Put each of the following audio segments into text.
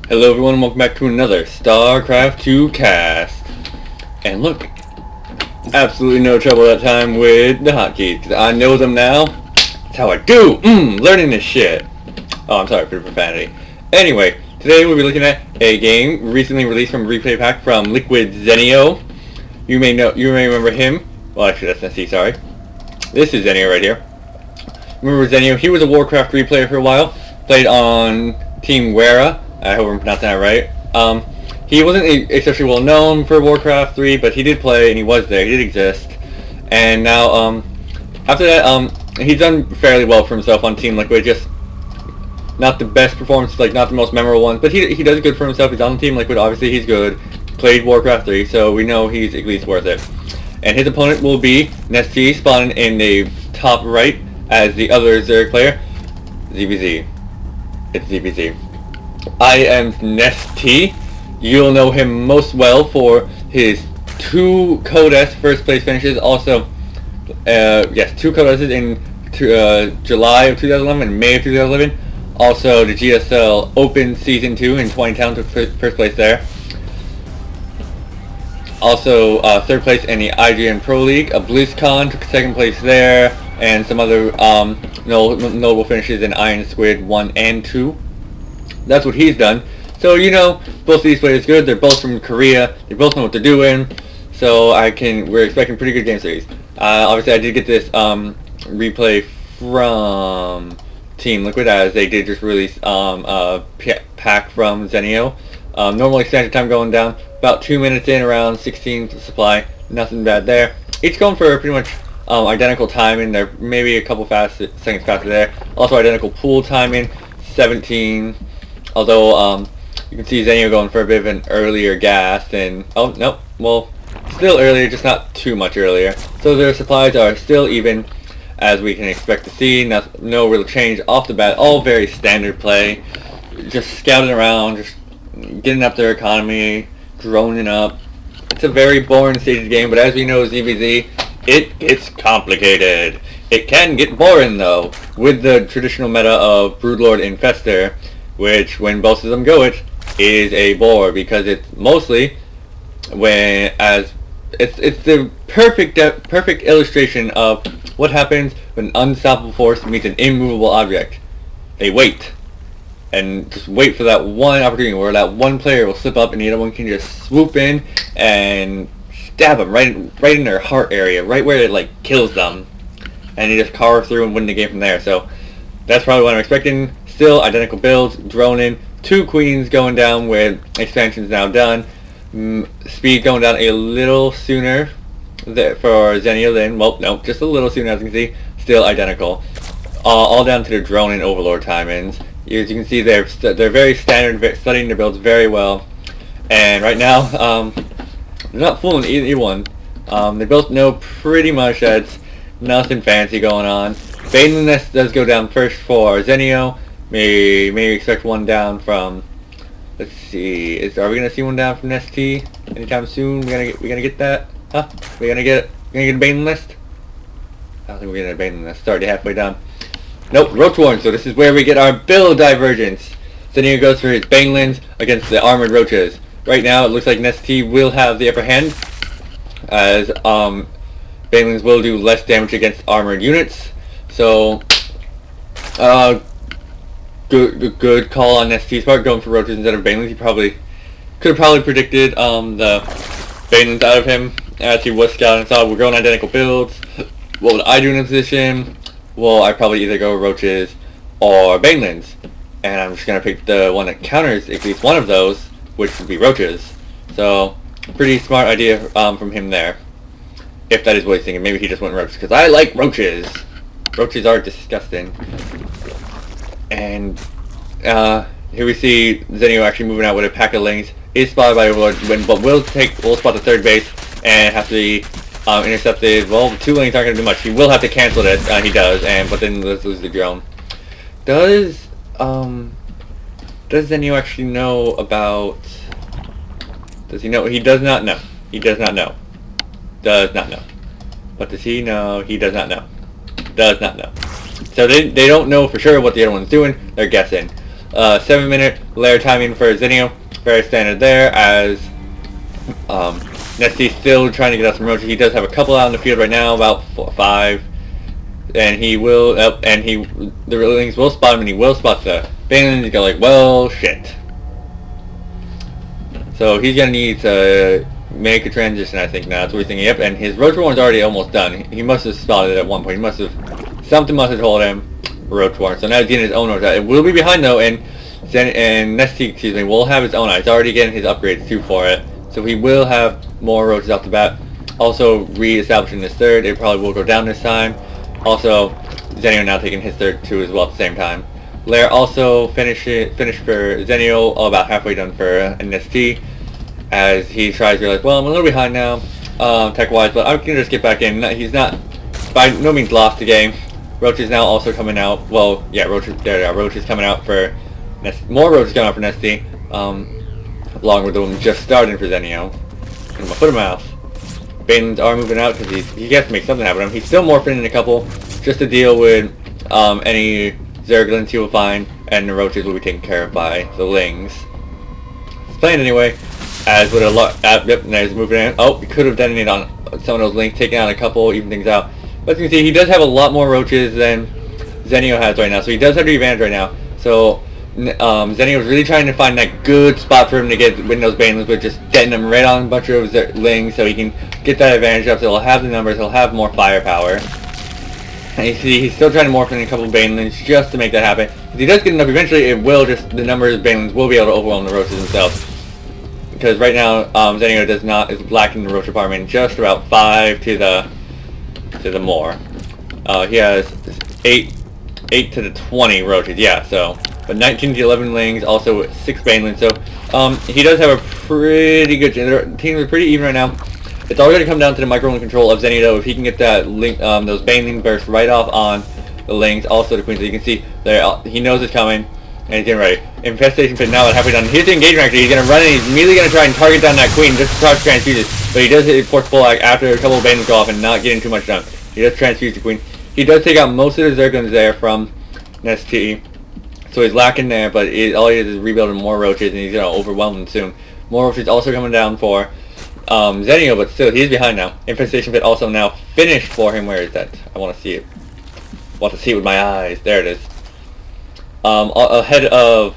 Hello everyone and welcome back to another StarCraft 2 cast. And look, absolutely no trouble that time with the hotkeys, because I know them now. That's how I do! Learning this shit. Oh, I'm sorry for the profanity. Anyway, today we'll be looking at a game recently released from a replay pack from Liquid.Zenio. You may remember him. Well, actually that's NesTea, sorry. This is Zenio right here. Remember Zenio? He was a Warcraft replayer for a while. Played on Team Wera. I hope I'm pronouncing that right. He wasn't especially well known for Warcraft 3, but he did play and he was there. He did exist. And now, after that, he's done fairly well for himself on Team Liquid. Just not the best performance, like not the most memorable one, but he does good for himself. He's on Team Liquid. Obviously, he's good. Played Warcraft 3, so we know he's at least worth it. And his opponent will be NesTea, spawning in the top right as the other Zerg player, ZvZ. It's ZvZ. IM.NesTea. You'll know him most well for his 2 Code S first place finishes. Also, yes, 2 Code S's in July of 2011 and May of 2011. Also, the GSL Open Season 2 in 2010 took first place there. Also, 3rd place in the IGN Pro League. A BlizzCon took 2nd place there, and some other notable finishes in Iron Squid 1 and 2. That's what he's done. So, you know, both of these players good. They're both from Korea. They both know what they're doing. So we're expecting pretty good game series. Obviously, I did get this replay from Team Liquid, as they did just release a pack from Zenio. Normally standard time going down about 2 minutes in, around 16 supply. Nothing bad there. Each going for pretty much identical timing. They're maybe a couple seconds faster there. Also identical pool timing, 17. Although you can see Zenio going for a bit of an earlier gas, and oh nope, well, still earlier, just not too much earlier. So their supplies are still even, as we can expect to see. No real change off the bat. All very standard play, just scouting around, just getting up their economy, droning up. It's a very boring stage of the game, but as we know, ZvZ, it gets complicated. It can get boring though, with the traditional meta of Broodlord Infestor, which, when both of them go, it is a bore, because it's mostly it's the perfect illustration of what happens when an unstoppable force meets an immovable object. They wait, and just wait for that one opportunity where that one player will slip up and the other one can just swoop in and stab them right in their heart area, right where it like kills them, and you just carve through and win the game from there. So that's probably what I'm expecting. Still identical builds, droning, 2 queens going down with expansions now done. Speed going down a little sooner for Zenio than, well, no, just a little sooner, as you can see. Still identical. All down to the drone and overlord timings. As you can see, they're very standard, studying their builds very well. And right now, they're not fooling either one. They both know pretty much that it's nothing fancy going on. Baneliness does go down first for Zenio. Maybe expect one down from, let's see, are we gonna see one down from NesTea anytime soon? We gonna get that? Huh? We gonna get a Bane list? I don't think we're gonna get a Bane list. It's already halfway done. Nope, Roach Warren. So this is where we get our build divergence. Zenio goes for his Banelins against the armored roaches. Right now it looks like NesTea will have the upper hand, as Banelins will do less damage against armored units. So good call on NesTea's part, going for roaches instead of Banelins. He could have predicted the Banelins out of him, as he was scouting and saw we're going identical builds. What would I do in this position? Well, I'd probably either go roaches or Banelins, and I'm just gonna pick the one that counters at least one of those, which would be roaches. So pretty smart idea from him there, if that is what he's thinking. Maybe he just went roaches because I like roaches. Roaches are disgusting. And here we see Zenio actually moving out with a pack of lings. Is spotted by Overlord, but will spot the 3rd base and have to be intercepted. Well, the 2 lings aren't going to do much. He will have to cancel this. He does, but then let's lose the drone. Does Zenio actually know about? Does he know? He does not know. He does not know. Does not know. But does he know? He does not know. Does not know. So they don't know for sure what the other one's doing. They're guessing. 7-minute layer timing for Zenio. Very standard there, as NesTea still trying to get out some roaches. He does have a couple out in the field right now, about 5. And he will, the lings will spot him, and he will spot the banelings. You go like, well, shit. So he's gonna need to make a transition, I think. Now that's what he's thinking. Yep, and his roach warren's already almost done. He must have spotted it at one point. Something must have told him roach warren. So now he's getting his own roach out. It will be behind though, and NesTea, excuse me, will have his own eye. He's already getting his upgrades too for it. So he will have more roaches off the bat. Also re-establishing his third. It probably will go down this time. Also, Zenio now taking his third too as well at the same time. Lair also finished for Zenio, about halfway done for NesTea, as he tries to be like, well, I'm a little behind now, tech-wise, but I can just get back in. He's not by no means lost the game. Roach is now also coming out. Well, yeah, Roach is coming out for more Roach is coming out for NesTea, along with the one just starting for Zenio. Put my foot in my mouth. Banelings are moving out because he has to make something happen to him. He's still morphing in a couple just to deal with any Zerglings he will find, and the roaches will be taken care of by the lings. He's playing anyway, as with a lot. Yep, now he's moving in. Oh, he could have detonated on some of those lings, taking out a couple, even things out. But as you can see, he does have a lot more roaches than Zenio has right now, so he does have the advantage right now. So Zenio was really trying to find that good spot for him to get win those banelings, with just getting them right on a bunch of lings, so he can get that advantage up. So he'll have the numbers, he'll have more firepower. And you see, he's still trying to morph in a couple of banelings just to make that happen. If he does get enough, eventually it will just, the number of banelings will be able to overwhelm the roaches themselves. Because right now, Zenio is lacking the roach department just about 5 to the more. He has 8 to the 20 roaches, yeah, so. But 19 to 11 lings, also 6 banelings, so he does have a pretty good, the teams are pretty even right now. It's all going to come down to the micro control of Zenio though. If he can get that those baneling bursts right off on the lings, also the queens, so you can see there, he knows it's coming, and he's getting ready. Infestation pit now at halfway done. Here's the engagement actually. He's going to run and he's immediately going to try and target down that queen just to try to transfuse it. But he does hit force pull after a couple of banelings go off and not getting too much done. He does transfuse the queen. He does take out most of the Zerglings there from NesTea. So he's lacking there, but all he is rebuilding more roaches, and he's going to overwhelm them soon. More roaches also coming down for Zenio, but still, he's behind now. Infestation pit also now finished for him. Where is that? I want to see it. I want to see it with my eyes. There it is. Ahead of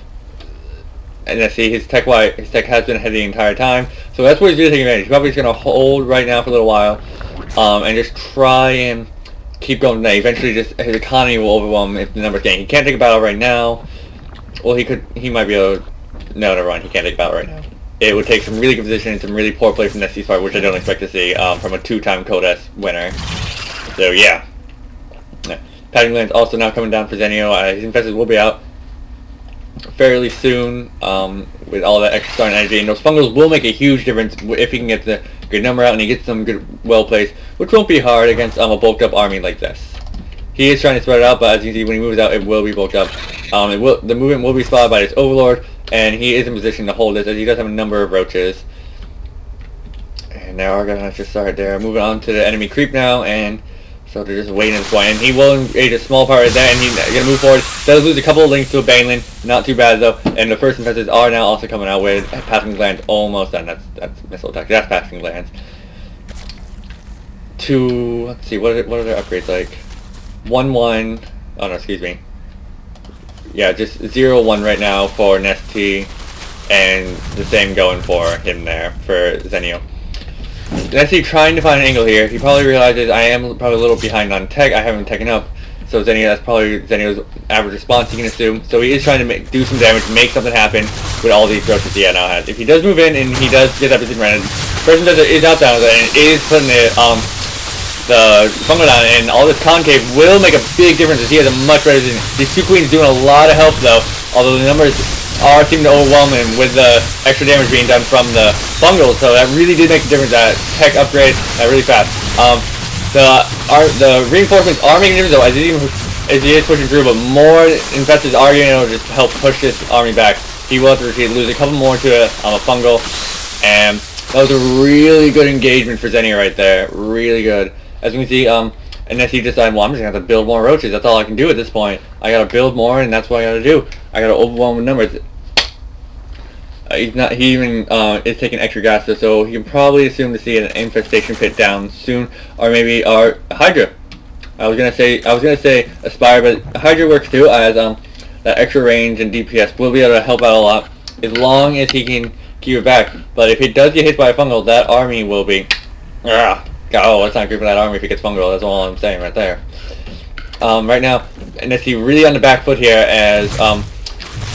NesTea, his tech has been ahead the entire time. So that's where he's really taking advantage. He's probably just going to hold right now for a little while, and just try and keep going today. Eventually, just his economy will overwhelm him if the numbers gain. He can't take a battle right now. Well, he might be able to... No, never mind. He can't take a battle right now. It would take some really good position and some really poor play from NesTea's part, which I don't expect to see from a 2-time Code S winner. So, yeah. Patting Glands also now coming down for Zenio. His infestors will be out fairly soon with all that extra starting energy. And those fungals will make a huge difference if he can get the good number out and he gets some good well plays, which won't be hard against a bulked up army like this. He is trying to spread it out, but as you can see, when he moves out, it will be bulked up. The movement will be spotted by his overlord, and he is in position to hold this, as he does have a number of roaches. And now we're gonna just start there. Moving on to the enemy creep now, and so they're just waiting at this point. And he will engage a small part right there, and he's gonna move forward. Does lose a couple of links to a baneling, not too bad though. And the first infestors are now also coming out with passing glands almost done. That's missile attack. That's passing glands. Let's see, what are their upgrades like? 1-1. Oh no, excuse me. Yeah, just 0-1 right now for NesTea, and the same going for him there for Zenio. NesTea trying to find an angle here. He probably realizes I am probably a little behind on tech. I haven't taken up. So Zenio, that's probably Zenio's average response, you can assume. So he is trying to do some damage, make something happen with all these roaches he now has. If he does move in and he does get that position rented, person does it is out down and is putting it the fungal down, and all this concave will make a big difference as he has a much better position. These two queens doing a lot of help though, although the numbers are seeming to overwhelm him with the extra damage being done from the fungals, so that really did make a difference. That tech upgrade really fast. The reinforcements are making a difference though, as he is pushing through, but more infestors are going to just help push this army back. He will have to lose a couple more to a fungal, and that was a really good engagement for Zenio right there. Really good. As you can see, NesTea decided, well, I'm just going to have to build more roaches. That's all I can do at this point. I gotta build more, and that's what I gotta do. I gotta overwhelm with numbers. He even is taking extra gas, so he can probably assume to see an infestation pit down soon, or maybe our Hydra. I was gonna say Aspire, but Hydra works too, as that extra range and DPS will be able to help out a lot as long as he can keep it back. But if he does get hit by a fungal, that army will be. Oh, let's not group that army if it gets fungal. That's all I'm saying right there. Right now, NesTea really on the back foot here, as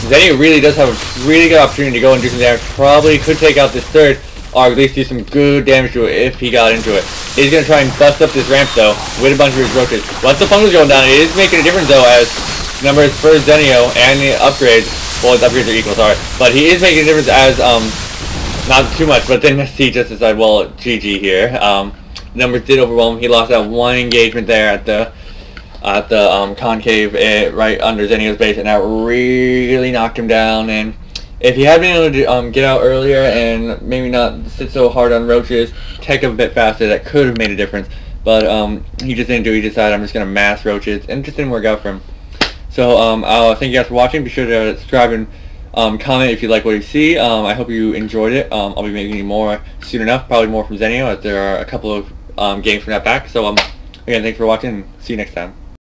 Zenio really does have a really good opportunity to go and do some damage. Probably could take out this third, or at least do some good damage to it if he got into it. He's going to try and bust up this ramp, though, with a bunch of his roaches. Once the fungal's going down, it is making a difference, though, as numbers for Zenio and the upgrades, well, the upgrades are equal, sorry, but he is making a difference as, not too much, but then NesTea just decided, well, GG here. Numbers did overwhelm. He lost that one engagement there at the concave right under Zenio's base, and that really knocked him down. And if he had been able to get out earlier and maybe not sit so hard on roaches, tech a bit faster, that could have made a difference. But he just didn't do it. He decided, I'm just going to mass roaches, and it just didn't work out for him. So I'll thank you guys for watching. Be sure to subscribe and comment if you like what you see. I hope you enjoyed it. I'll be making more soon enough, probably more from Zenio, as there are a couple of games from that back. So again, thanks for watching, and see you next time.